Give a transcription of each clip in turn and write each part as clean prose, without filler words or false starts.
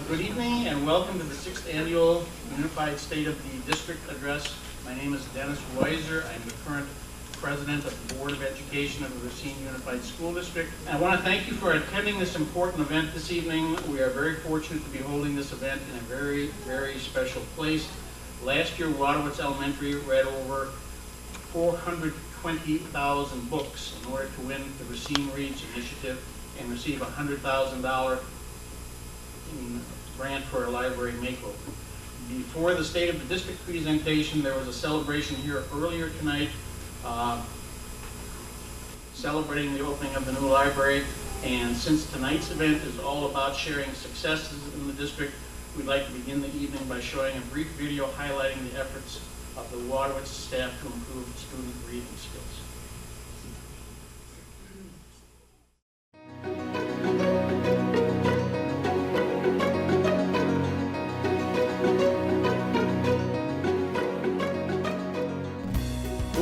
Good evening and welcome to the 6th Annual Unified State of the District Address. My name is Dennis Weiser. I'm the current President of the Board of Education of the Racine Unified School District. And I want to thank you for attending this important event this evening. We are very fortunate to be holding this event in a very, very special place. Last year, Waterworks Elementary read over 420,000 books in order to win the Racine Reads Initiative and receive a $100,000 grant for a library makeover. Before the State of the District presentation, there was a celebration here earlier tonight celebrating the opening of the new library. And since tonight's event is all about sharing successes in the district, we'd like to begin the evening by showing a brief video highlighting the efforts of the Waterworks staff to improve student reading skills.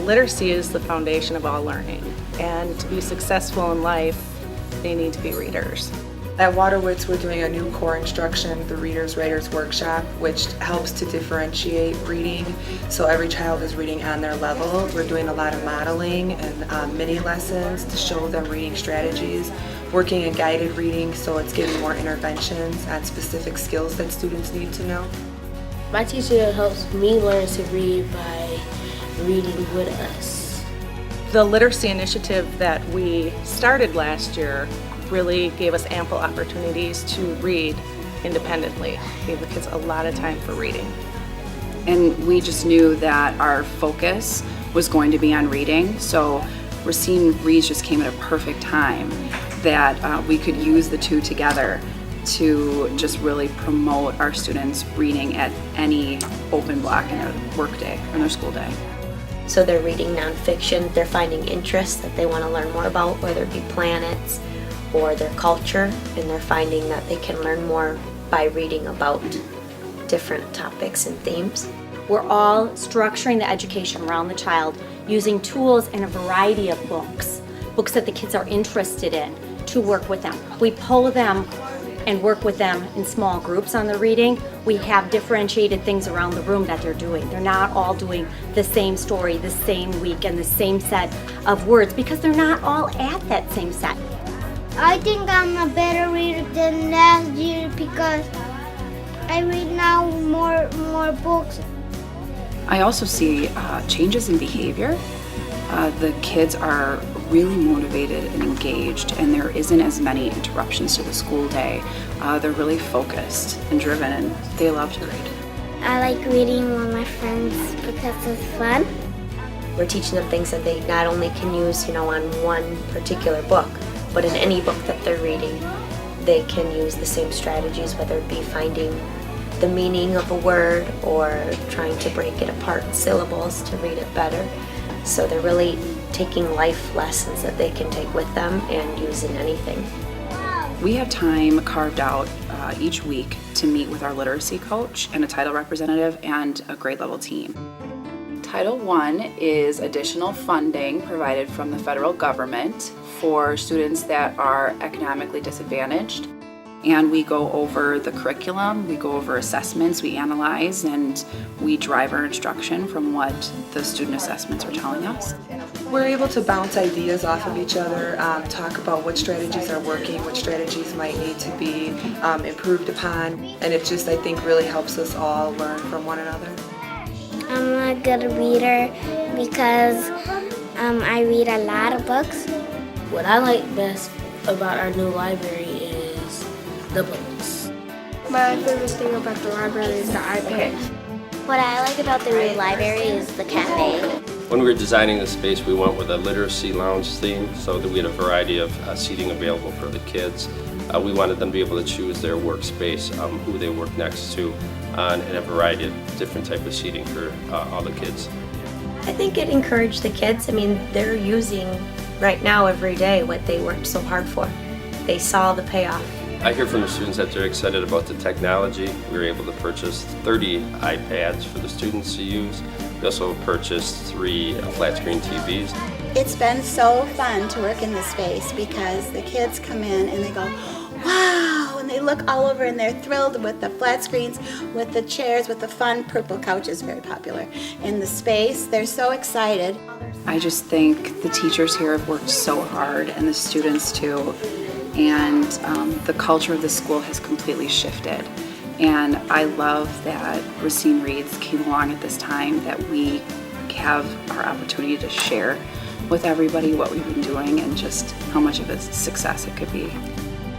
Literacy is the foundation of all learning, and to be successful in life, they need to be readers. At Waterworks, we're doing a new core instruction, the Readers Writers Workshop, which helps to differentiate reading so every child is reading on their level. We're doing a lot of modeling and mini lessons to show them reading strategies, working in guided reading so it's giving more interventions on specific skills that students need to know. My teacher helps me learn to read by reading with us. The literacy initiative that we started last year really gave us ample opportunities to read independently, gave the kids a lot of time for reading. And we just knew that our focus was going to be on reading, so Racine Reads just came at a perfect time that we could use the two together to just really promote our students reading at any open block in their workday, in their school day. So they're reading nonfiction, they're finding interests that they want to learn more about, whether it be planets or their culture, and they're finding that they can learn more by reading about different topics and themes. We're all structuring the education around the child using tools in a variety of books that the kids are interested in to work with them. We pull them and work with them in small groups on the reading. We have differentiated things around the room that they're doing. They're not all doing the same story, the same week, and the same set of words because they're not all at that same set. I think I'm a better reader than last year because I read now more books. I also see changes in behavior. The kids are really motivated and engaged, and there isn't as many interruptions to the school day. They're really focused and driven, and they love to read. I like reading with my friends because it's fun. We're teaching them things that they not only can use, on one particular book, but in any book that they're reading, they can use the same strategies, whether it be finding the meaning of a word or trying to break it apart in syllables to read it better. So they're really taking life lessons that they can take with them and use in anything. We have time carved out each week to meet with our literacy coach and a title representative and a grade level team. Title I is additional funding provided from the federal government for students that are economically disadvantaged. And we go over the curriculum, we go over assessments, we analyze, and we drive our instruction from what the student assessments are telling us. We're able to bounce ideas off of each other, talk about what strategies are working, what strategies might need to be improved upon, and it just, I think, really helps us all learn from one another. I'm a good reader because I read a lot of books. What I like best about our new library is the books. My favorite thing about the library is the iPad. What I like about the new library is the cafe. When we were designing the space, we went with a literacy lounge theme so that we had a variety of seating available for the kids. We wanted them to be able to choose their workspace, who they work next to, and a variety of different type of seating for all the kids. I think it encouraged the kids. They're using right now every day what they worked so hard for. They saw the payoff. I hear from the students that they're excited about the technology. We were able to purchase 30 iPads for the students to use. We also purchased 3 flat screen TVs. It's been so fun to work in this space because the kids come in and they go, wow, and they look all over and they're thrilled with the flat screens, with the chairs, with the fun purple couch is very popular. In the space, they're so excited. I just think the teachers here have worked so hard, and the students too, and the culture of the school has completely shifted. And I love that Racine Reads came along at this time, that we have our opportunity to share with everybody what we've been doing and just how much of a success it could be.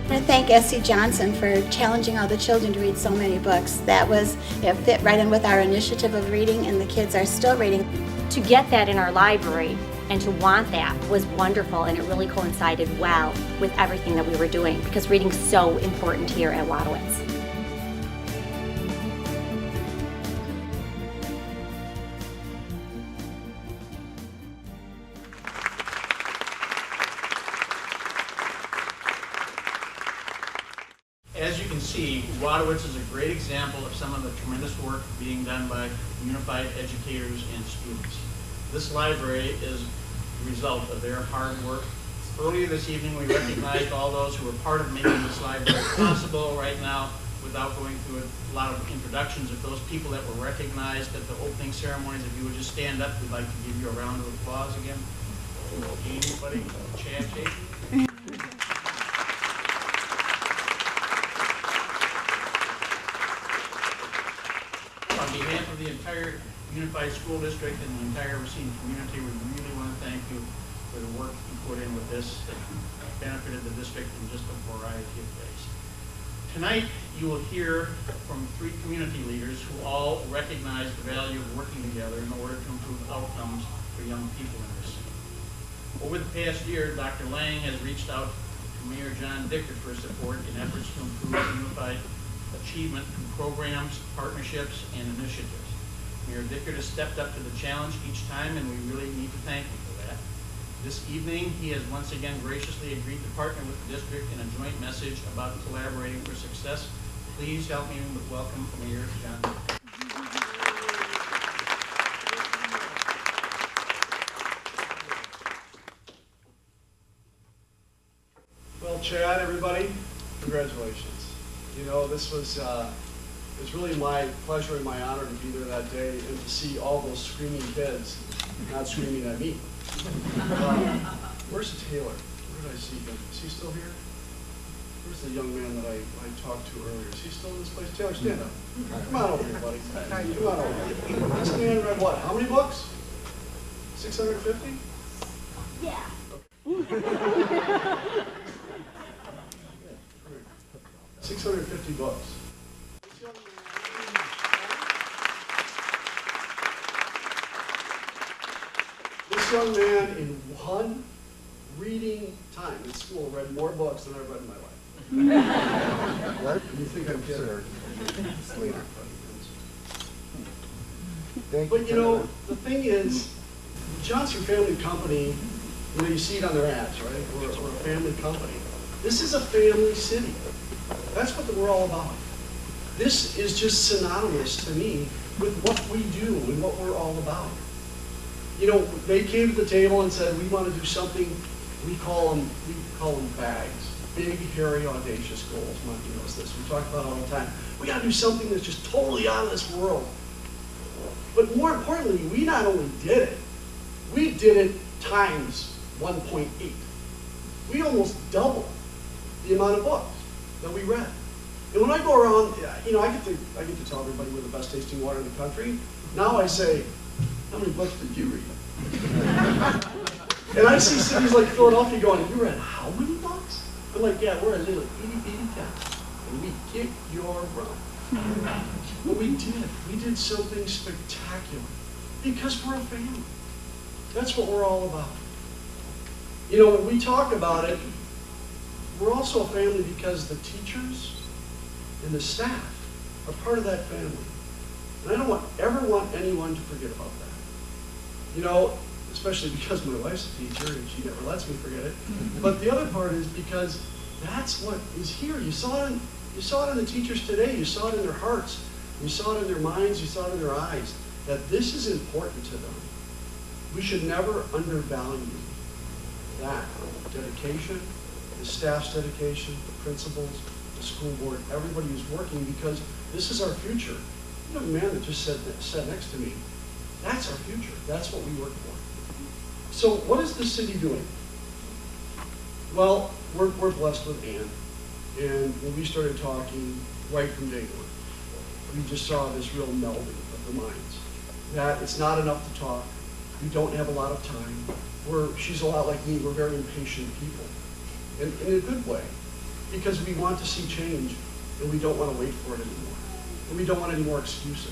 I want to thank S.C. Johnson for challenging all the children to read so many books. It fit right in with our initiative of reading, and the kids are still reading. To get that in our library and to want that was wonderful, and it really coincided well with everything that we were doing, because reading's so important here at Waterworks. As you can see, Waterworks is a great example of some of the tremendous work being done by unified educators and students. This library is the result of their hard work. Earlier this evening, we recognized all those who were part of making this library possible. Right now, without going through a lot of introductions, of those people that were recognized at the opening ceremonies, if you would just stand up, we'd like to give you a round of applause again. Anybody? Chad Chapin? On behalf of the entire Unified School District and the entire Racine community, we really want to thank you for the work you put in with this that benefited the district in just a variety of ways. Tonight, you will hear from 3 community leaders who all recognize the value of working together in order to improve outcomes for young people in Racine. Over the past year, Dr. Laing has reached out to Mayor John Dicker for support in efforts to improve unified achievement through programs, partnerships, and initiatives. Mayor Dicker has stepped up to the challenge each time, and we really need to thank him for that. This evening, he has once again graciously agreed to partner with the district in a joint message about collaborating for success. Please help me welcome Mayor John Dicker. Well, Chad, everybody, congratulations. You know, this was it's really my pleasure and my honor to be there that day and to see all those screaming kids not screaming at me. Where's Taylor? Where did I see him? Is he still here? Where's the young man that I talked to earlier? Is he still in this place? Taylor, stand up. Come on over here, buddy. Come on over here. This man read what? How many books? 650? Yeah. 650 books. This young man in one reading time in school read more books than I've read in my life. What? You think I'm kidding? But you know, the thing is, Johnson Family Company, you know, you see it on their ads, right? We're a family company. This is a family city. That's what we're all about. This is just synonymous to me with what we do and what we're all about. You know, they came to the table and said, we want to do something, we call them bags. Big, hairy, audacious goals. Monkey knows this. We talk about it all the time. We got to do something that's just totally out of this world. But more importantly, we not only did it, we did it times 1.8. We almost doubled the amount of books that we read. And when I go around, you know, I get to tell everybody we're the best tasting water in the country. Now I say, how many books did you read? And I see cities like Philadelphia going, you read how many books? I'm like, yeah, we're a little itty-bitty town, and we kick your butt. But we did something spectacular because we're a family. That's what we're all about. You know, when we talk about it, we're also a family because the teachers and the staff are part of that family. And I don't ever want anyone to forget about that. You know, especially because my wife's a teacher and she never lets me forget it. But the other part is because that's what is here. You saw it in the teachers today. You saw it in their hearts. You saw it in their minds. You saw it in their eyes. That this is important to them. We should never undervalue that dedication, the staff's dedication, the principals, the the school board, everybody who's working, because this is our future. You know, the man that just sat next to me, that's our future. That's what we work for. So what is the city doing? Well, we're blessed with Ann. And when we started talking right from day one, we just saw this real melding of the minds. That it's not enough to talk. We don't have a lot of time. She's a lot like me. We're very impatient people. And in a good way. Because we want to see change, and we don't want to wait for it anymore. And we don't want any more excuses.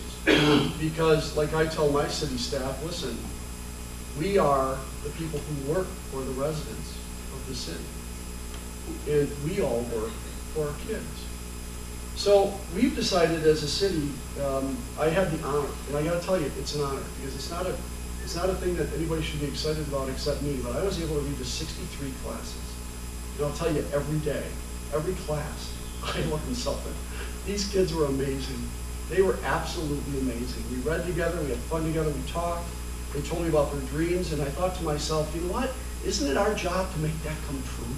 Because, like I tell my city staff, listen, we are the people who work for the residents of the city. And we all work for our kids. So we've decided as a city, I had the honor, and I got to tell you, it's an honor, because it's not a thing that anybody should be excited about except me, but I was able to read to 63 classes. And I'll tell you, every day, every class, I learned something. These kids were amazing. They were absolutely amazing. We read together, we had fun together, we talked. They told me about their dreams, and I thought to myself, you know what? Isn't it our job to make that come true?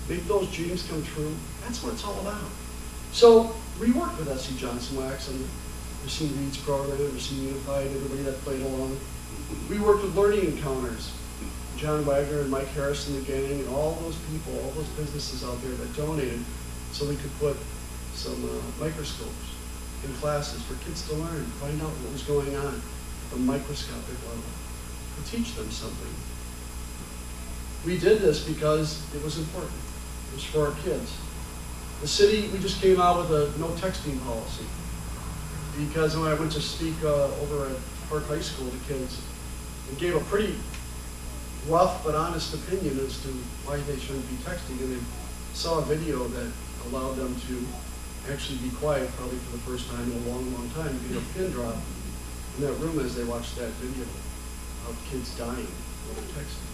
Make those dreams come true? That's what it's all about. So we worked with S.C. Johnson Wax and Racine Reads program, Racine Unified, everybody that played along. We worked with Learning Encounters. John Wagner and Mike Harris and the gang and all those people, all those businesses out there that donated so we could put some microscopes in classes for kids to learn, find out what was going on at the microscopic level, to teach them something. We did this because it was important. It was for our kids. The city, we just came out with a no texting policy because when I went to speak over at Park High School to kids and gave a pretty rough but honest opinion as to why they shouldn't be texting, and they saw a video that allowed them to actually be quiet, probably for the first time in a long, long time, get a pin drop in that room as they watched that video of kids dying while they're texting.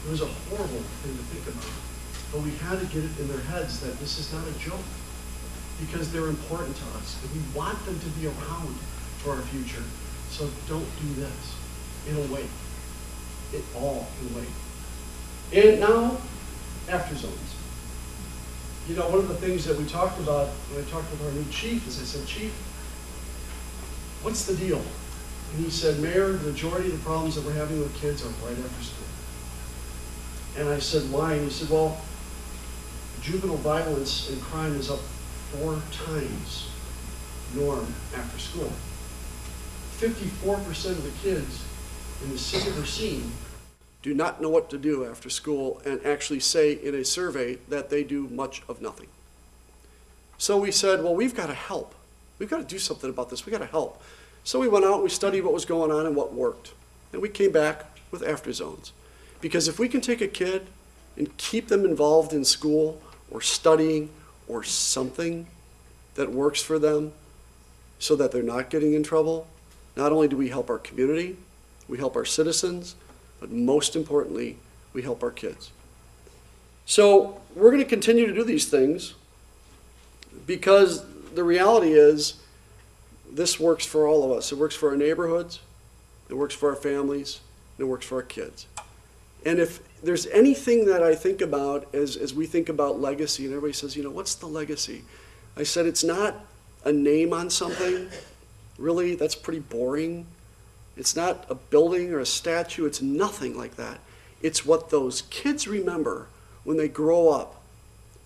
It was a horrible thing to think about, but we had to get it in their heads that this is not a joke, because they're important to us, and we want them to be around for our future. So don't do this. It'll wait. It all can wait. And now, after zones. You know, one of the things that we talked about when I talked with our new chief is I said, Chief, what's the deal? And he said, Mayor, the majority of the problems that we're having with kids are right after school. And I said, why? And he said, well, juvenile violence and crime is up 4 times norm after school. 54% of the kids in the city of Racine do not know what to do after school, and actually say in a survey that they do much of nothing. So we said, well, we've got to help. We've got to do something about this. We've got to help. So we went out and we studied what was going on and what worked. And we came back with after zones. Because if we can take a kid and keep them involved in school or studying or something that works for them so that they're not getting in trouble, not only do we help our community, we help our citizens, but most importantly, we help our kids. So we're going to continue to do these things because the reality is this works for all of us. It works for our neighborhoods, it works for our families, and it works for our kids. And if there's anything that I think about as we think about legacy, and everybody says, you know, what's the legacy? I said, it's not a name on something. Really, that's pretty boring. It's not a building or a statue. It's nothing like that. It's what those kids remember when they grow up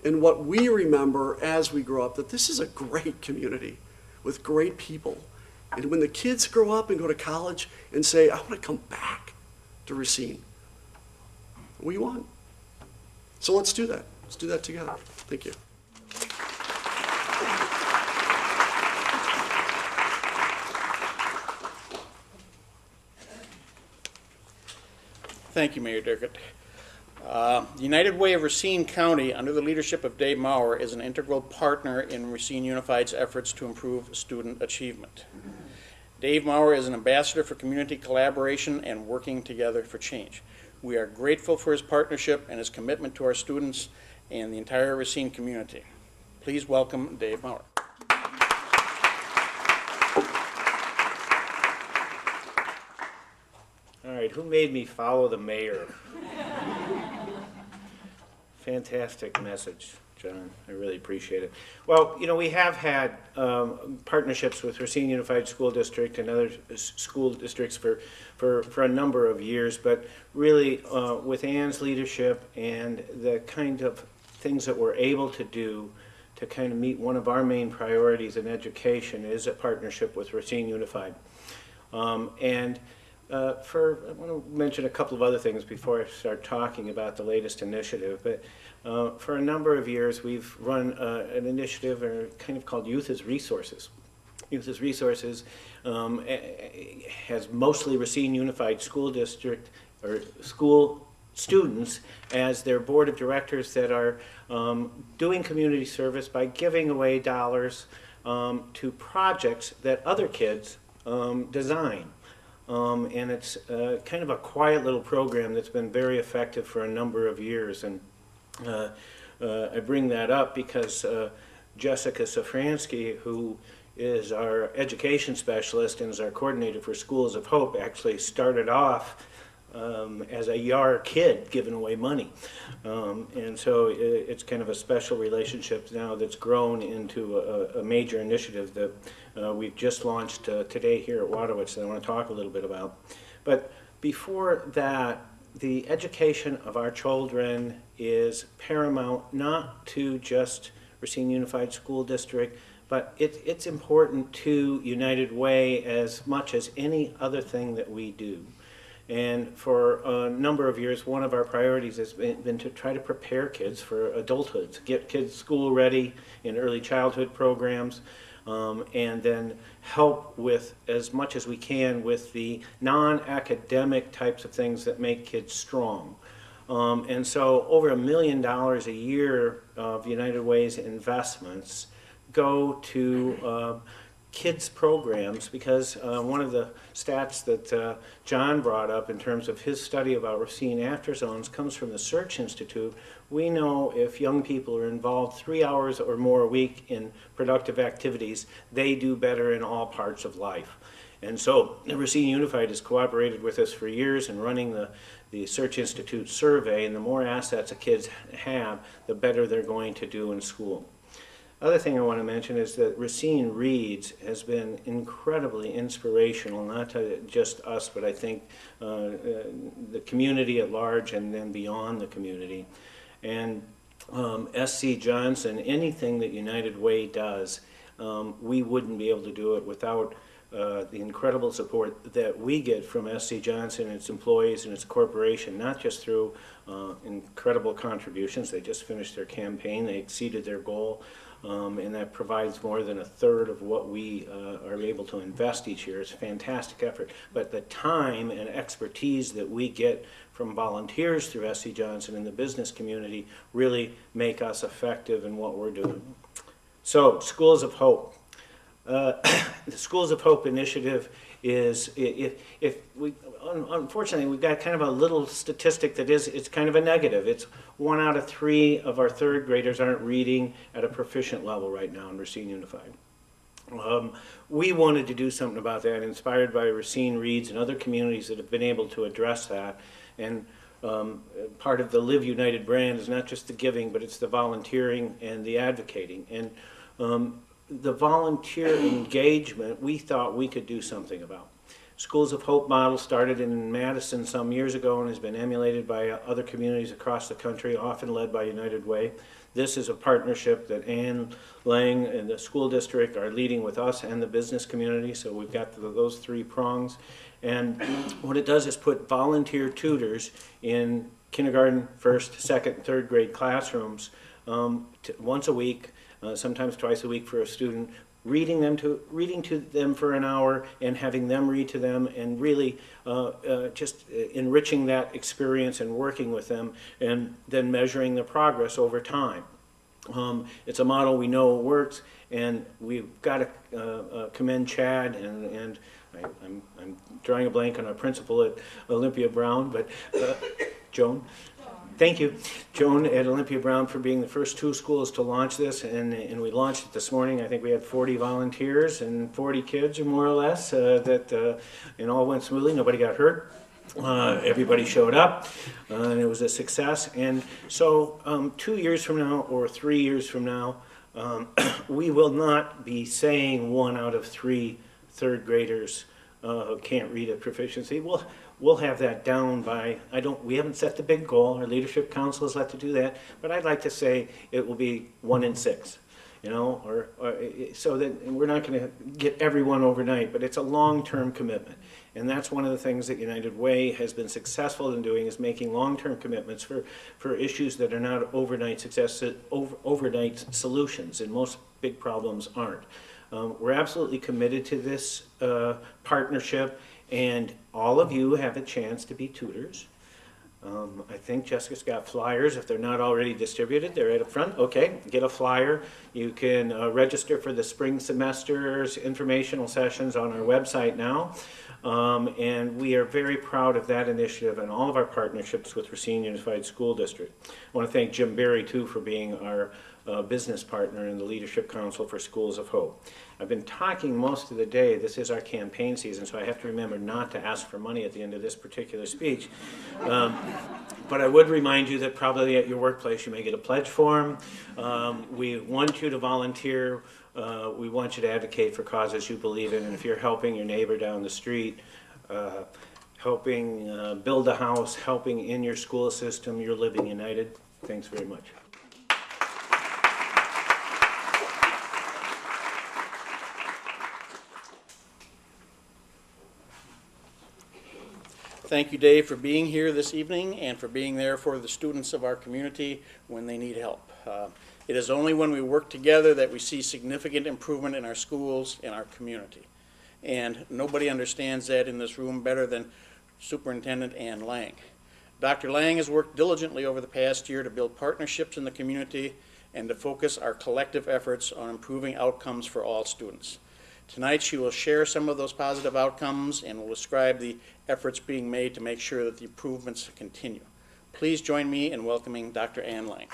and what we remember as we grow up, that this is a great community with great people. And when the kids grow up and go to college and say, I want to come back to Racine, we won. So let's do that. Let's do that together. Thank you. Thank you, Mayor Durkett. United Way of Racine County, under the leadership of Dave Maurer, is an integral partner in Racine Unified's efforts to improve student achievement. Dave Maurer is an ambassador for community collaboration and working together for change. We are grateful for his partnership and his commitment to our students and the entire Racine community. Please welcome Dave Maurer. All right, who made me follow the mayor? Fantastic message. John. I really appreciate it. Well, we have had partnerships with Racine Unified School District and other school districts for a number of years, but really with Ann's leadership and the kind of things that we're able to do to kind of meet one of our main priorities in education is a partnership with Racine Unified. I want to mention a couple of other things before I start talking about the latest initiative, but for a number of years we've run an initiative kind of called Youth as Resources. Youth as Resources has mostly Racine Unified School District or school students as their board of directors that are doing community service by giving away dollars to projects that other kids design. And it's kind of a quiet little program that's been very effective for a number of years. And I bring that up because Jessica Safransky, who is our education specialist and is our coordinator for Schools of Hope, actually started off as a YAR kid giving away money. And so it's kind of a special relationship now that's grown into a major initiative that we've just launched today here at Waterworks that I want to talk a little bit about. But before that, the education of our children is paramount, not to just Racine Unified School District, but it's important to United Way as much as any other thing that we do. And for a number of years, one of our priorities has been to try to prepare kids for adulthood, to get kids school ready in early childhood programs, and then help with as much as we can with the non-academic types of things that make kids strong. And so over $1 million a year of United Way's investments go to kids programs, because one of the stats that John brought up in terms of his study about Racine after zones comes from the Search Institute. We know if young people are involved 3 hours or more a week in productive activities, they do better in all parts of life. And so Racine Unified has cooperated with us for years in running the Search Institute survey, and the more assets a kids have, the better they're going to do in school. Other thing I want to mention is that Racine Reads has been incredibly inspirational, not to just us, but I think the community at large and then beyond the community. And SC Johnson, anything that United Way does, we wouldn't be able to do it without the incredible support that we get from SC Johnson and its employees and its corporation, not just through incredible contributions. They just finished their campaign, they exceeded their goal. And that provides more than a third of what we are able to invest each year. It's a fantastic effort. But the time and expertise that we get from volunteers through SC Johnson and the business community really make us effective in what we're doing. So, Schools of Hope. The Schools of Hope initiative is, unfortunately, we've got kind of a little statistic that it's kind of a negative. It's 1 out of 3 of our third graders aren't reading at a proficient level right now in Racine Unified. We wanted to do something about that, inspired by Racine Reads and other communities that have been able to address that. And part of the Live United brand is not just the giving, but it's the volunteering and the advocating. And the volunteer engagement, we thought we could do something about. Schools of Hope model started in Madison some years ago and has been emulated by other communities across the country, often led by United Way. This is a partnership that Ann Laing and the school district are leading with us and the business community, so we've got those 3 prongs. And what it does is put volunteer tutors in kindergarten, 1st, 2nd, and 3rd grade classrooms once a week, sometimes twice a week for a student, reading to them for an hour and having them read to them, and really just enriching that experience and working with them, and then measuring the progress over time. It's a model we know works, and we've got to commend Chad and I'm drawing a blank on our principal at Olympia Brown, but Joan. Thank you, Joan at Olympia Brown, for being the first 2 schools to launch this, and we launched it this morning. I think we had 40 volunteers and 40 kids, or more or less, that and all went smoothly. Nobody got hurt. Everybody showed up, and it was a success. And so 2 years from now or 3 years from now, we will not be saying 1 out of 3 third graders can't read at proficiency. We'll have that down by, we haven't set the big goal. Our leadership council has let to do that, but I'd like to say it will be 1 in 6. You know, or so that we're not going to get everyone overnight, but it's a long-term commitment. And that's one of the things that United Way has been successful in doing, is making long-term commitments for issues that are not overnight overnight solutions, and most big problems aren't. We're absolutely committed to this partnership, and all of you have a chance to be tutors. I think Jessica's got flyers. If they're not already distributed, they're at the front. Okay, get a flyer. You can register for the spring semester's informational sessions on our website now. And we are very proud of that initiative and all of our partnerships with Racine Unified School District. I want to thank Jim Berry, too, for being our business partner in the Leadership Council for Schools of Hope. I've been talking most of the day. This is our campaign season, so I have to remember not to ask for money at the end of this particular speech. But I would remind you that probably at your workplace you may get a pledge form. We want you to volunteer. We want you to advocate for causes you believe in. And if you're helping your neighbor down the street, helping build a house, helping in your school system, you're living united. Thanks very much. Thank you, Dave, for being here this evening and for being there for the students of our community when they need help. It is only when we work together that we see significant improvement in our schools and our community. And nobody understands that in this room better than Superintendent Laing. Dr. Laing has worked diligently over the past year to build partnerships in the community and to focus our collective efforts on improving outcomes for all students. Tonight she will share some of those positive outcomes and will describe the efforts being made to make sure that the improvements continue. Please join me in welcoming Dr. Laing.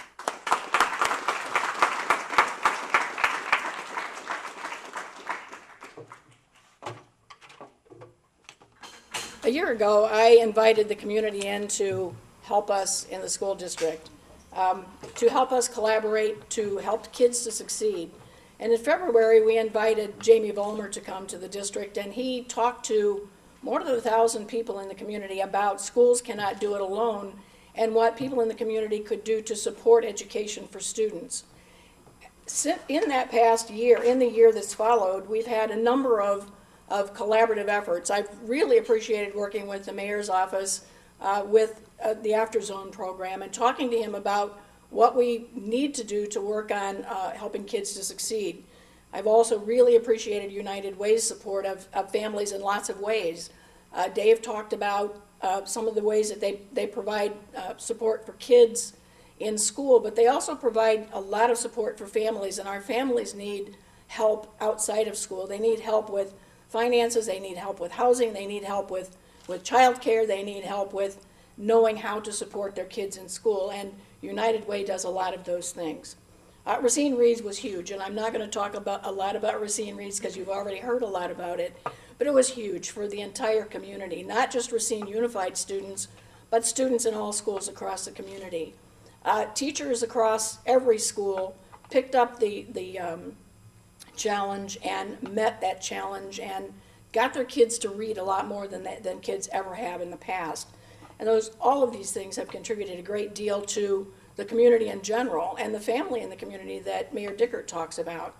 A year ago, I invited the community in to help us in the school district, to help us collaborate, to help kids to succeed. And in February, we invited Jamie Vollmer to come to the district, and he talked to more than 1,000 people in the community about schools cannot do it alone and what people in the community could do to support education for students. In that past year, in the year that's followed, we've had a number of collaborative efforts. I've really appreciated working with the mayor's office with the After Zone program and talking to him about what we need to do to work on helping kids to succeed. I've also really appreciated United Way's support of families in lots of ways. Dave talked about some of the ways that they provide support for kids in school, but they also provide a lot of support for families, and our families need help outside of school. They need help with finances, they need help with housing, they need help with child care, they need help with knowing how to support their kids in school, and United Way does a lot of those things. Racine Reads was huge, and I'm not going to talk a lot about Racine Reads because you've already heard a lot about it, but it was huge for the entire community, not just Racine Unified students, but students in all schools across the community. Teachers across every school picked up the challenge and met that challenge and got their kids to read a lot more than kids ever have in the past. And all of these things have contributed a great deal to the community in general and the family in the community that Mayor Dickert talks about.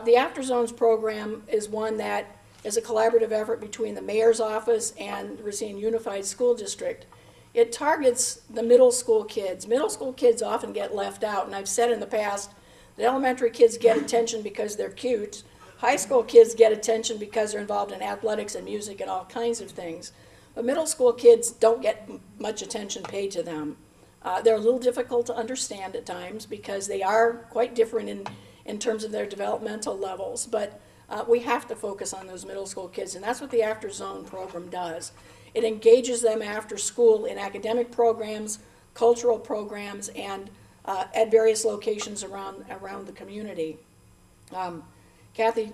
The After Zones program is one that is a collaborative effort between the mayor's office and Racine Unified School District. It targets the middle school kids. Middle school kids often get left out, and I've said in the past that elementary kids get attention because they're cute. High school kids get attention because they're involved in athletics and music and all kinds of things. But middle school kids don't get much attention paid to them. They're a little difficult to understand at times because they are quite different in terms of their developmental levels. But we have to focus on those middle school kids, and that's what the After Zone program does. It engages them after school in academic programs, cultural programs, and at various locations around the community. Kathy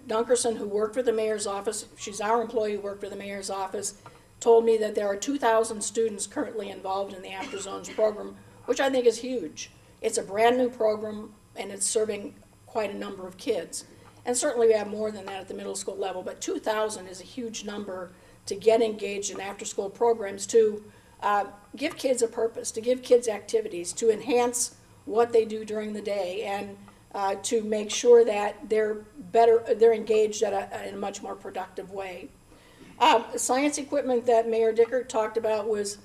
Dunkerson, who worked for the mayor's office, she's our employee who worked for the mayor's office, told me that there are 2,000 students currently involved in the After Zones program, which I think is huge. It's a brand new program and it's serving quite a number of kids. And certainly we have more than that at the middle school level, but 2,000 is a huge number to get engaged in after-school programs, to give kids a purpose, to give kids activities, to enhance what they do during the day, and to make sure that they're engaged in a much more productive way. Science equipment that Mayor Dickert talked about was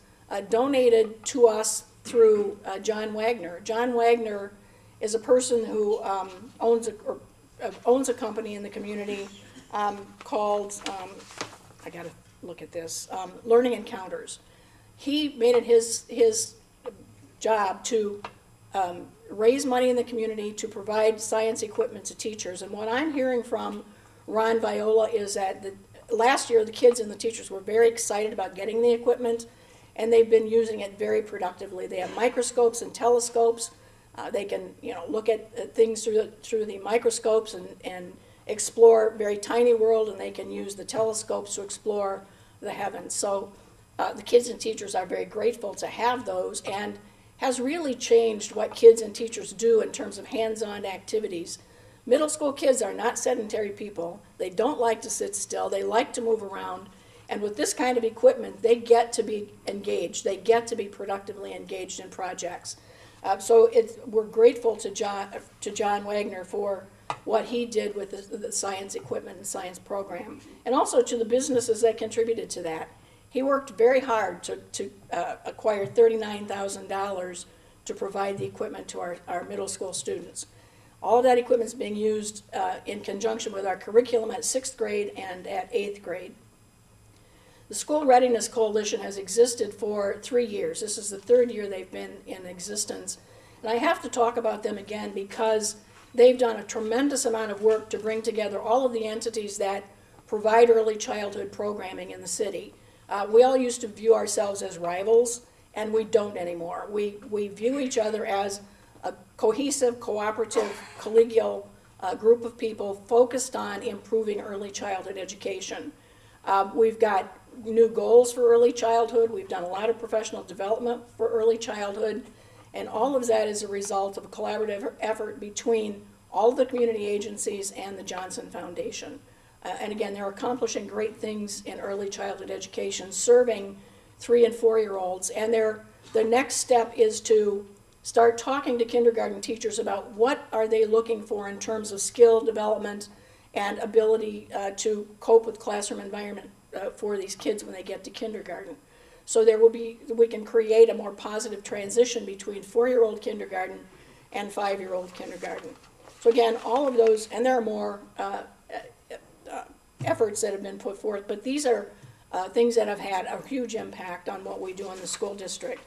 donated to us through John Wagner. John Wagner is a person who owns a company in the community called, I gotta look at this, Learning Encounters. He made it his job to raise money in the community to provide science equipment to teachers. And what I'm hearing from Ron Viola is that last year the kids and the teachers were very excited about getting the equipment, and they've been using it very productively. They have microscopes and telescopes. They can look at things through the microscopes and explore very tiny world, and they can use the telescopes to explore the heavens. So the kids and teachers are very grateful to have those, and has really changed what kids and teachers do in terms of hands-on activities. Middle school kids are not sedentary people. They don't like to sit still. They like to move around. And with this kind of equipment, they get to be engaged. They get to be productively engaged in projects. So we're grateful to John Wagner for what he did with the science equipment and science program, and also to the businesses that contributed to that. He worked very hard to acquire $39,000 to provide the equipment to our middle school students. All of that equipment is being used in conjunction with our curriculum at 6th grade and at 8th grade. The School Readiness Coalition has existed for 3 years. This is the 3rd year they've been in existence. And I have to talk about them again because they've done a tremendous amount of work to bring together all of the entities that provide early childhood programming in the city. We all used to view ourselves as rivals, and we don't anymore. We view each other as a cohesive, cooperative, collegial group of people focused on improving early childhood education. We've got new goals for early childhood. We've done a lot of professional development for early childhood, and all of that is a result of a collaborative effort between all of the community agencies and the Johnson Foundation. And again, they're accomplishing great things in early childhood education, serving 3- and 4-year-olds. And the next step is to start talking to kindergarten teachers about what are they looking for in terms of skill development and ability to cope with classroom environment for these kids when they get to kindergarten. So we can create a more positive transition between 4-year-old kindergarten and 5-year-old kindergarten. So again, all of those, and there are more efforts that have been put forth, but these are things that have had a huge impact on what we do in the school district.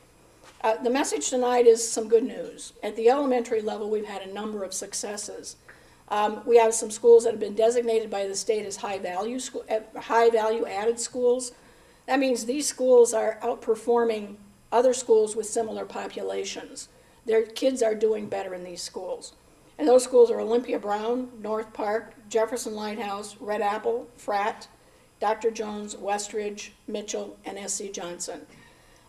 The message tonight is some good news. At the elementary level, we've had a number of successes. We have some schools that have been designated by the state as high value added schools. That means these schools are outperforming other schools with similar populations. Their kids are doing better in these schools. And those schools are Olympia Brown, North Park, Jefferson Lighthouse, Red Apple, Pratt, Dr. Jones, Westridge, Mitchell, and S.C. Johnson.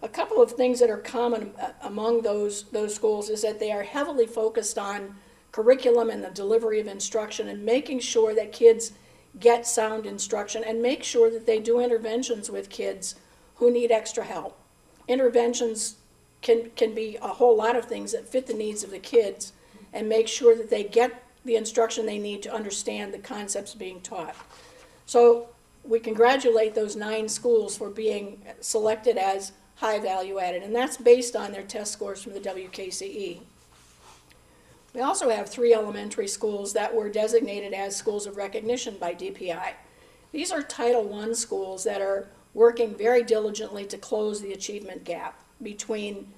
A couple of things that are common among those schools is that they are heavily focused on curriculum and the delivery of instruction and making sure that kids get sound instruction and make sure that they do interventions with kids who need extra help. Interventions can be a whole lot of things that fit the needs of the kids and make sure that they get the instruction they need to understand the concepts being taught. So we congratulate those 9 schools for being selected as high value added, and that's based on their test scores from the WKCE. We also have 3 elementary schools that were designated as schools of recognition by DPI. These are Title I schools that are working very diligently to close the achievement gap between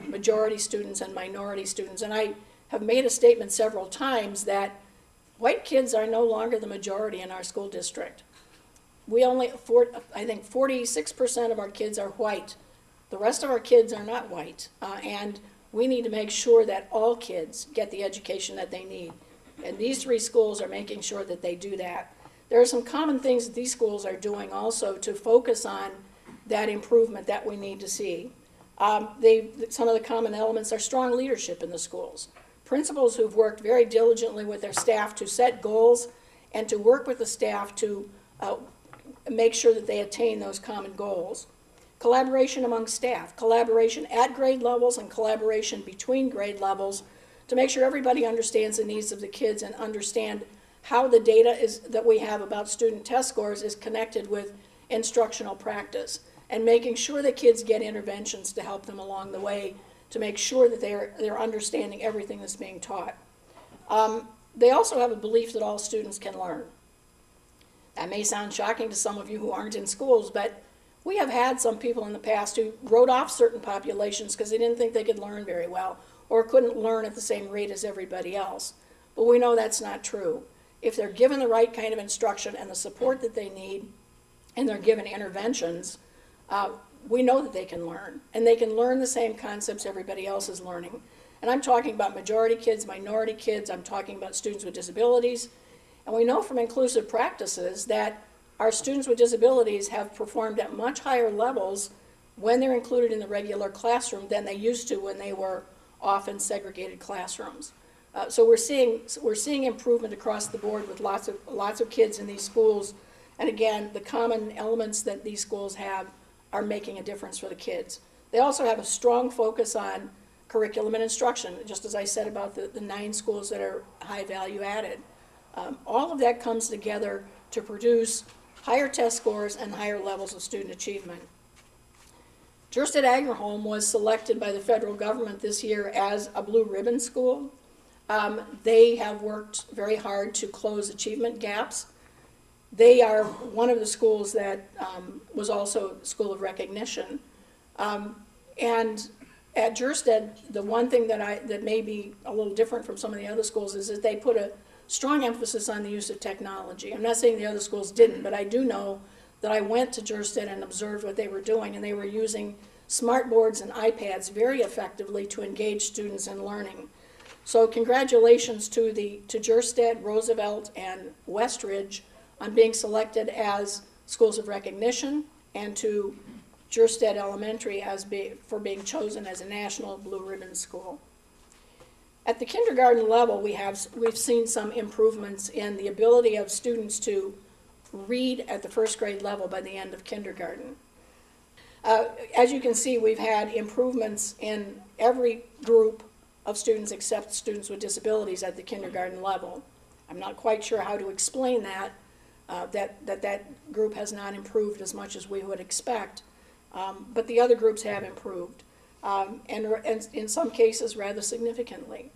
majority students and minority students. And I have made a statement several times that white kids are no longer the majority in our school district. I think 46% of our kids are white. The rest of our kids are not white. And we need to make sure that all kids get the education that they need. And these 3 schools are making sure that they do that. There are some common things that these schools are doing also to focus on that improvement that we need to see. Some of the common elements are strong leadership in the schools. Principals who've worked very diligently with their staff to set goals and to work with the staff to make sure that they attain those common goals. Collaboration among staff, collaboration at grade levels and collaboration between grade levels to make sure everybody understands the needs of the kids and understand how the data that we have about student test scores is connected with instructional practice, and making sure that kids get interventions to help them along the way to make sure that they're understanding everything that's being taught. They also have a belief that all students can learn. That may sound shocking to some of you who aren't in schools, but we have had some people in the past who wrote off certain populations because they didn't think they could learn very well or couldn't learn at the same rate as everybody else. But we know that's not true. If they're given the right kind of instruction and the support that they need, and they're given interventions, we know that they can learn. And they can learn the same concepts everybody else is learning. And I'm talking about majority kids, minority kids, I'm talking about students with disabilities. And we know from inclusive practices that our students with disabilities have performed at much higher levels when they're included in the regular classroom than they used to when they were off in segregated classrooms. So we're seeing improvement across the board with lots of kids in these schools. And again, the common elements that these schools have are making a difference for the kids. They also have a strong focus on curriculum and instruction, just as I said about the 9 schools that are high value added. All of that comes together to produce higher test scores and higher levels of student achievement. Jurstead Aggerholm was selected by the federal government this year as a blue ribbon school. They have worked very hard to close achievement gaps. They are one of the schools that was also a school of recognition. And at Jurstead, the one thing that may be a little different from some of the other schools is that they put a strong emphasis on the use of technology. I'm not saying the other schools didn't, but I do know that I went to Jurstead and observed what they were doing, and they were using smart boards and iPads very effectively to engage students in learning. So congratulations to Jurstead, Roosevelt, and Westridge on being selected as schools of recognition, and to Jurstead Elementary for being chosen as a national blue ribbon school. At the kindergarten level, we've seen some improvements in the ability of students to read at the first grade level by the end of kindergarten. As you can see, we've had improvements in every group of students except students with disabilities at the kindergarten level. I'm not quite sure how to explain that, that group has not improved as much as we would expect, but the other groups have improved, and in some cases rather significantly.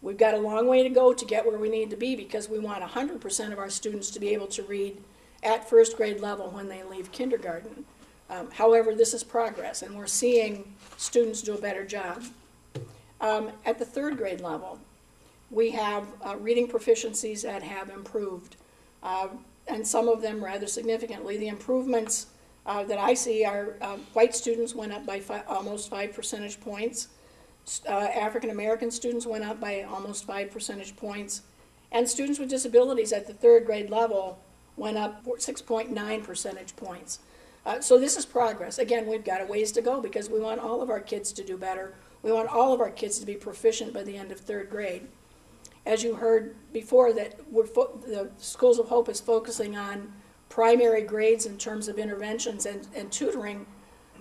We've got a long way to go to get where we need to be because we want 100% of our students to be able to read at first grade level when they leave kindergarten. However, this is progress, and we're seeing students do a better job. At the third grade level, we have reading proficiencies that have improved, and some of them rather significantly. The improvements that I see are white students went up by almost 5 percentage points. African American students went up by almost 5 percentage points, and students with disabilities at the third grade level went up 6.9 percentage points. So this is progress. Again, we've got a ways to go because we want all of our kids to do better. We want all of our kids to be proficient by the end of third grade. As you heard before, that the Schools of Hope is focusing on primary grades in terms of interventions and tutoring,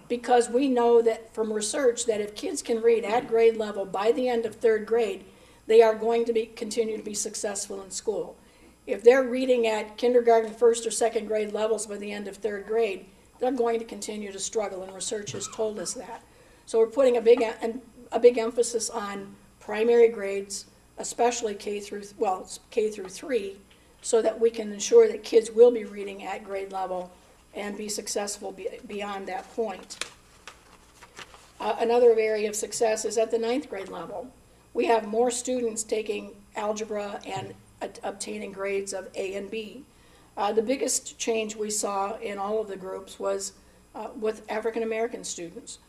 because we know that from research that if kids can read at grade level by the end of third grade, they are going to continue to be successful in school. If they're reading at kindergarten, first or second grade levels by the end of third grade, they're going to continue to struggle, and research has told us that. So we're putting a big emphasis on primary grades, especially K through 3, so that we can ensure that kids will be reading at grade level and be successful beyond that point. Another area of success is at the 9th grade level. We have more students taking algebra and obtaining grades of A and B. The biggest change we saw in all of the groups was with African American students.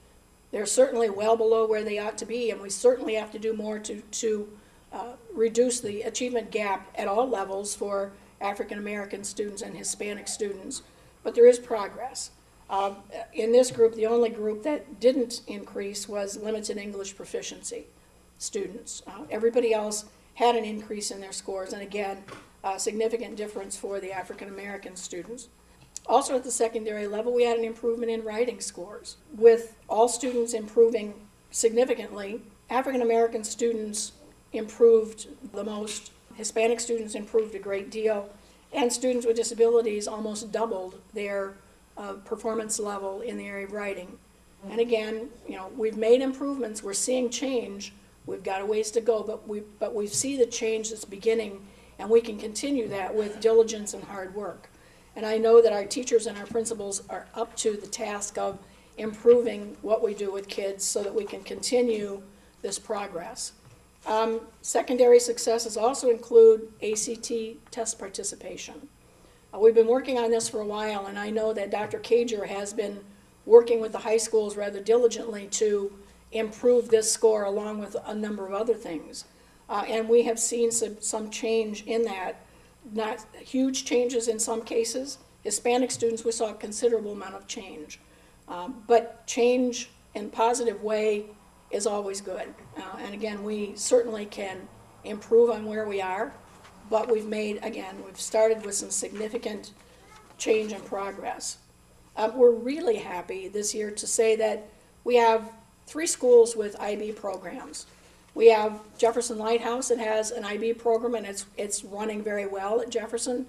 They're certainly well below where they ought to be, and we certainly have to do more to reduce the achievement gap at all levels for African American students and Hispanic students. But there is progress. In this group, the only group that didn't increase was limited English proficiency students. Everybody else had an increase in their scores, and again, a significant difference for the African American students. Also at the secondary level, we had an improvement in writing scores, with all students improving significantly. African American students improved the most, Hispanic students improved a great deal, and students with disabilities almost doubled their performance level in the area of writing. And again, we've made improvements, we're seeing change, we've got a ways to go, but we see the change that's beginning, and we can continue that with diligence and hard work. And I know that our teachers and our principals are up to the task of improving what we do with kids so that we can continue this progress. Secondary successes also include ACT test participation. We've been working on this for a while, and I know that Dr. Cager has been working with the high schools rather diligently to improve this score along with a number of other things. And we have seen some change in that. Not huge changes in some cases. Hispanic students, we saw a considerable amount of change. But change in a positive way is always good. And again, we certainly can improve on where we are, but we've started with some significant change and progress. We're really happy this year to say that we have 3 schools with IB programs. We have Jefferson Lighthouse that has an IB program, and it's running very well at Jefferson.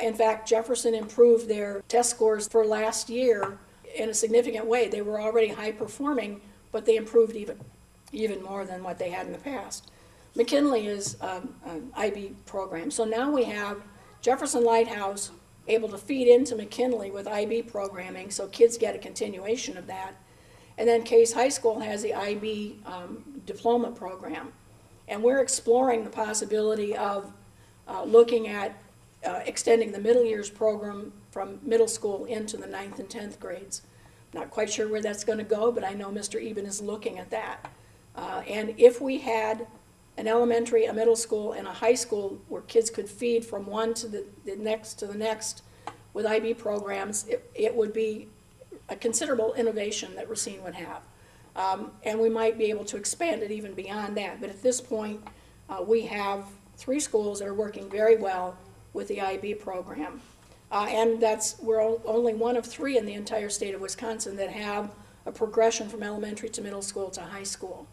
In fact, Jefferson improved their test scores for last year in a significant way. They were already high performing, but they improved even more than what they had in the past. McKinley is an IB program. So now we have Jefferson Lighthouse able to feed into McKinley with IB programming, so kids get a continuation of that. And then Case High School has the IB diploma program. And we're exploring the possibility of looking at extending the middle years program from middle school into the 9th and 10th grades. Not quite sure where that's going to go, but I know Mr. Eben is looking at that. And if we had an elementary, a middle school, and a high school where kids could feed from one to the next with IB programs, it would be a considerable innovation that Racine would have. And we might be able to expand it even beyond that. But at this point, we have 3 schools that are working very well with the IB program. And we're only one of 3 in the entire state of Wisconsin that have a progression from elementary to middle school to high school.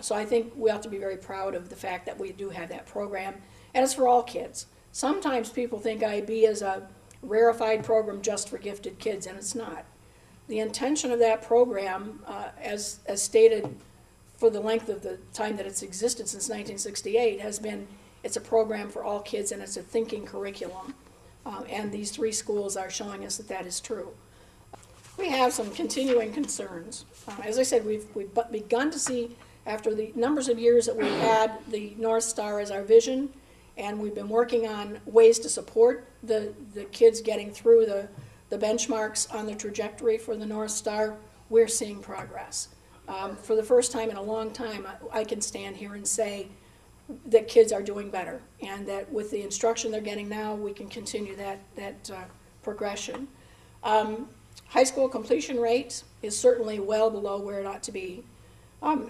So I think we ought to be very proud of the fact that we do have that program. And it's for all kids. Sometimes people think IB is a rarefied program just for gifted kids, and it's not. The intention of that program, as stated for the length of the time that it's existed since 1968, has been it's a program for all kids and it's a thinking curriculum. And these 3 schools are showing us that that is true. We have some continuing concerns. As I said, we've begun to see, after the numbers of years that we've had the North Star as our vision, and we've been working on ways to support the kids getting through the benchmarks on the trajectory for the North Star, we're seeing progress. For the first time in a long time, I can stand here and say that kids are doing better, and that with the instruction they're getting now, we can continue that progression. High school completion rate is certainly well below where it ought to be.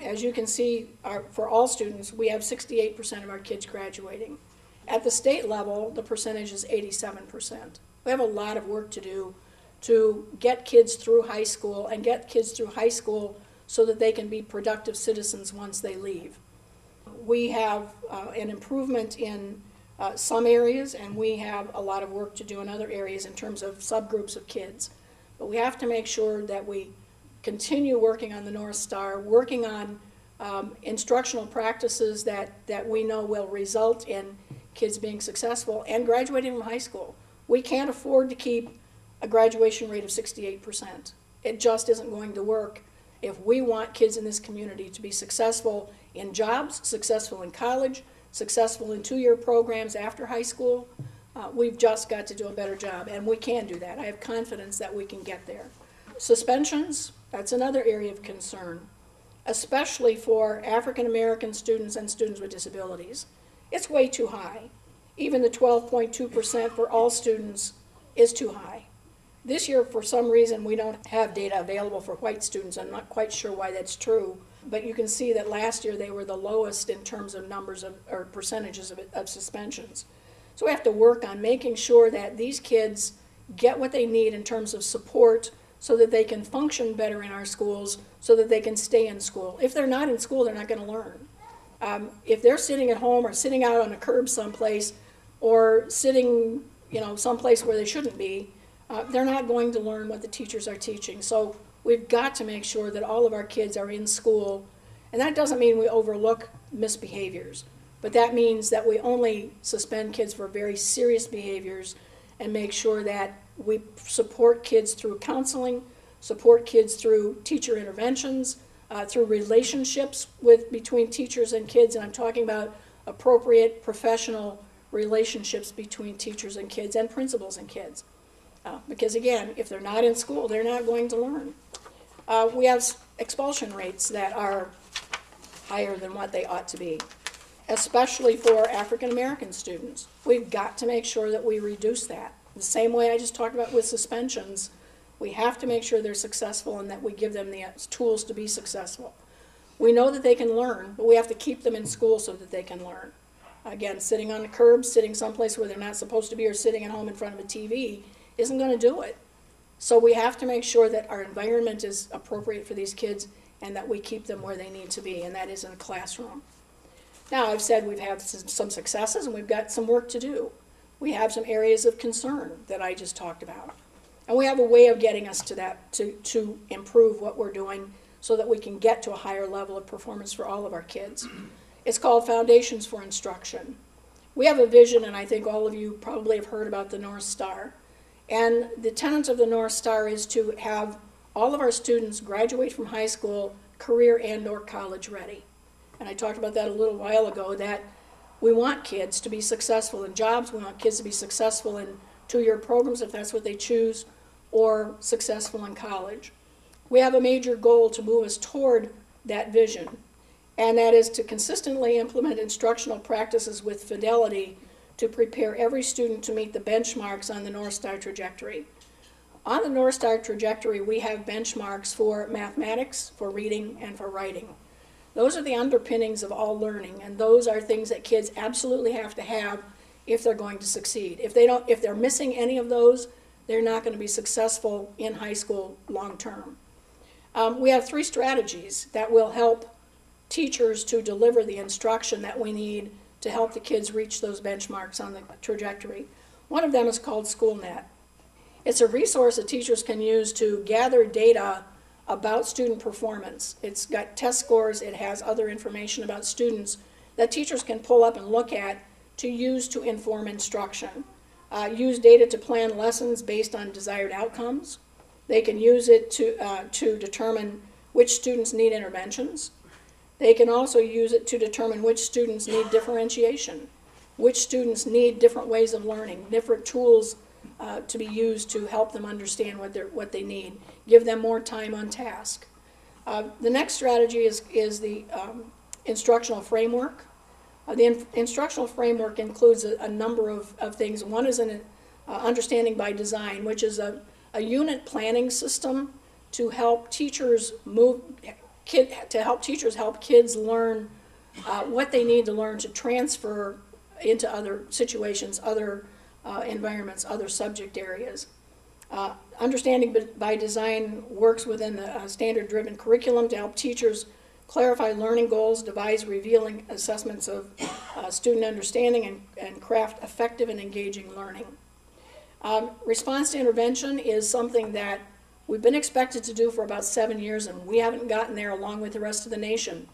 As you can see, for all students, we have 68% of our kids graduating. At the state level, the percentage is 87%. We have a lot of work to do to get kids through high school and get kids through high school so that they can be productive citizens once they leave. We have an improvement in some areas, and we have a lot of work to do in other areas in terms of subgroups of kids. But we have to make sure that we continue working on the North Star, working on instructional practices that we know will result in kids being successful and graduating from high school. We can't afford to keep a graduation rate of 68%. It just isn't going to work if we want kids in this community to be successful in jobs, successful in college, successful in 2-year programs after high school. We've just got to do a better job, and we can do that. I have confidence that we can get there. Suspensions, that's another area of concern, especially for African American students and students with disabilities. It's way too high. Even the 12.2% for all students is too high. This year, for some reason, we don't have data available for white students. I'm not quite sure why that's true, but you can see that last year they were the lowest in terms of numbers of, or percentages of suspensions. So we have to work on making sure that these kids get what they need in terms of support so that they can function better in our schools, so that they can stay in school. If they're not in school, they're not going to learn. If they're sitting at home or sitting out on a curb someplace or sitting, someplace where they shouldn't be, they're not going to learn what the teachers are teaching. So we've got to make sure that all of our kids are in school. And that doesn't mean we overlook misbehaviors, but that means that we only suspend kids for very serious behaviors and make sure that we support kids through counseling, support kids through teacher interventions, through relationships between teachers and kids. And I'm talking about appropriate professional relationships between teachers and kids and principals and kids. Because again, if they're not in school, they're not going to learn. We have expulsion rates that are higher than what they ought to be, especially for African American students. We've got to make sure that we reduce that. The same way I just talked about with suspensions, we have to make sure they're successful and that we give them the tools to be successful. We know that they can learn, but we have to keep them in school so that they can learn. Again, sitting on the curb, sitting someplace where they're not supposed to be, or sitting at home in front of a TV isn't going to do it. So we have to make sure that our environment is appropriate for these kids and that we keep them where they need to be, and that is in a classroom. Now, I've said we've had some successes and we've got some work to do. We have some areas of concern that I just talked about. And we have a way of getting us to that, to improve what we're doing so that we can get to a higher level of performance for all of our kids. It's called Foundations for Instruction. We have a vision, and I think all of you probably have heard about the North Star. And the tenet of the North Star is to have all of our students graduate from high school career and or college ready. And I talked about that a little while ago, that we want kids to be successful in jobs, we want kids to be successful in two-year programs if that's what they choose, or successful in college. We have a major goal to move us toward that vision, and that is to consistently implement instructional practices with fidelity to prepare every student to meet the benchmarks on the North Star trajectory. On the North Star trajectory, we have benchmarks for mathematics, for reading, and for writing. Those are the underpinnings of all learning, and those are things that kids absolutely have to have if they're going to succeed. If they're missing any of those, they're not going to be successful in high school long term. We have 3 strategies that will help teachers to deliver the instruction that we need to help the kids reach those benchmarks on the trajectory. One of them is called SchoolNet. It's a resource that teachers can use to gather data about student performance. It's got test scores, it has other information about students that teachers can pull up and look at to use to inform instruction. Use data to plan lessons based on desired outcomes. They can use it to determine which students need interventions. They can also use it to determine which students need differentiation, which students need different ways of learning, different tools to be used to help them understand what they need, give them more time on task. The next strategy is the instructional framework. The instructional framework includes a number of things. One is an understanding by design, which is a unit planning system to help teachers help kids learn what they need to learn to transfer into other situations, other environments, other subject areas. Understanding by design works within the standard-driven curriculum to help teachers clarify learning goals, devise revealing assessments of student understanding, and craft effective and engaging learning. Response to intervention is something that we've been expected to do for about 7 years, and we haven't gotten there along with the rest of the nation.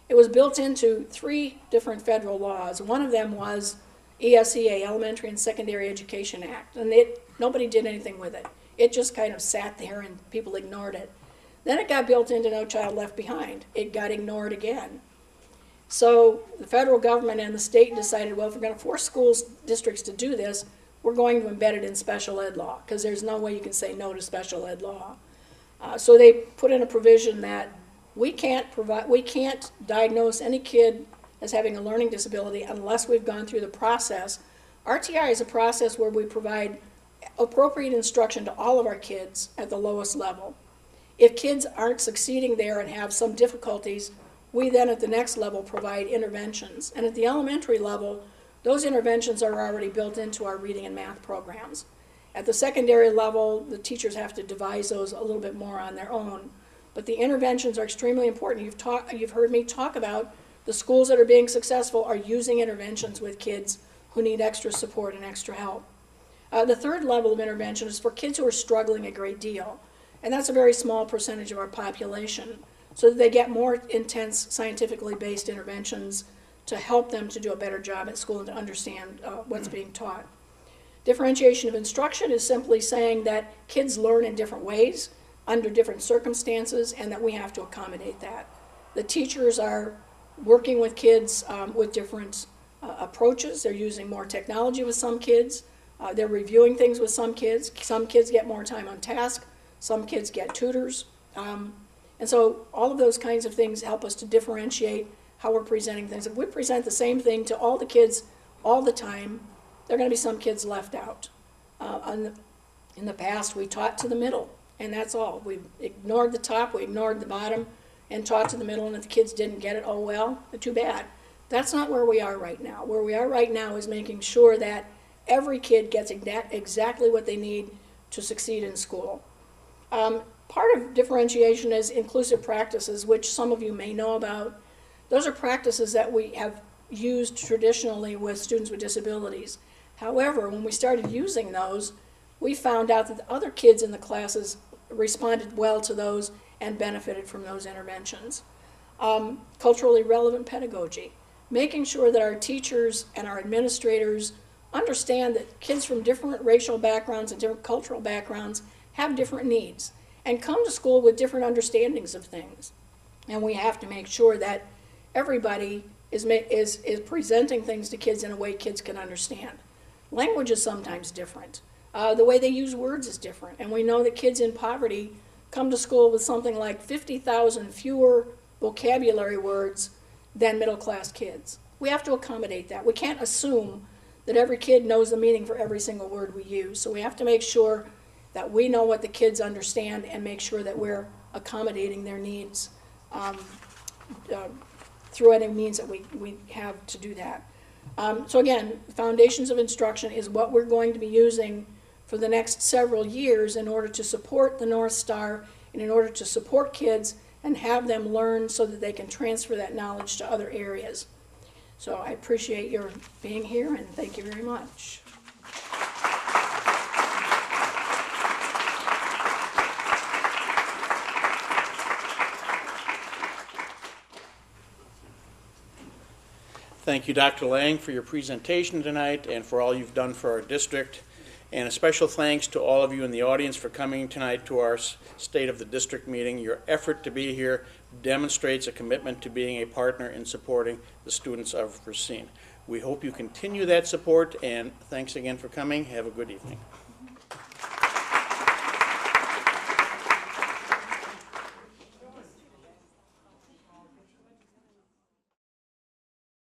It was built into 3 different federal laws. One of them was ESEA, Elementary and Secondary Education Act, and nobody did anything with it. It just kind of sat there and people ignored it. Then it got built into No Child Left Behind. It got ignored again. So the federal government and the state decided, well, if we're going to force schools districts to do this, we're going to embed it in special ed law, because there's no way you can say no to special ed law. So they put in a provision that we can't diagnose any kid as having a learning disability unless we've gone through the process. RTI is a process where we provide appropriate instruction to all of our kids at the lowest level. If kids aren't succeeding there and have some difficulties, we then at the next level provide interventions. And at the elementary level, those interventions are already built into our reading and math programs. At the secondary level, the teachers have to devise those a little bit more on their own. But the interventions are extremely important. You've heard me talk about the schools that are being successful are using interventions with kids who need extra support and extra help. The third level of intervention is for kids who are struggling a great deal. And that's a very small percentage of our population. So that they get more intense, scientifically based interventions to help them to do a better job at school and to understand what's being taught. Differentiation of instruction is simply saying that kids learn in different ways, under different circumstances, and that we have to accommodate that. The teachers are working with kids with different approaches. They're using more technology with some kids. They're reviewing things with some kids. Some kids get more time on task. Some kids get tutors. And so all of those kinds of things help us to differentiate how we're presenting things. If we present the same thing to all the kids all the time, there are going to be some kids left out. In the past, we taught to the middle, and that's all. We ignored the top, we ignored the bottom, and taught to the middle, and if the kids didn't get it, oh well, too bad. That's not where we are right now. Where we are right now is making sure that every kid gets exactly what they need to succeed in school. Part of differentiation is inclusive practices, which some of you may know about. Those are practices that we have used traditionally with students with disabilities. However, when we started using those, we found out that the other kids in the classes responded well to those and benefited from those interventions. Culturally relevant pedagogy, making sure that our teachers and our administrators understand that kids from different racial backgrounds and different cultural backgrounds have different needs and come to school with different understandings of things. And we have to make sure that everybody is presenting things to kids in a way kids can understand. Language is sometimes different. The way they use words is different. And we know that kids in poverty come to school with something like 50,000 fewer vocabulary words than middle-class kids. We have to accommodate that. We can't assume that every kid knows the meaning for every single word we use. So we have to make sure that we know what the kids understand and make sure that we're accommodating their needs through any means that we have to do that. So again, foundations of instruction is what we're going to be using for the next several years in order to support the North Star and in order to support kids and have them learn so that they can transfer that knowledge to other areas. So I appreciate your being here and thank you very much. Thank you, Dr. Laing, for your presentation tonight and for all you've done for our district. And a special thanks to all of you in the audience for coming tonight to our State of the District meeting. Your effort to be here demonstrates a commitment to being a partner in supporting the students of Racine. We hope you continue that support, and thanks again for coming. Have a good evening.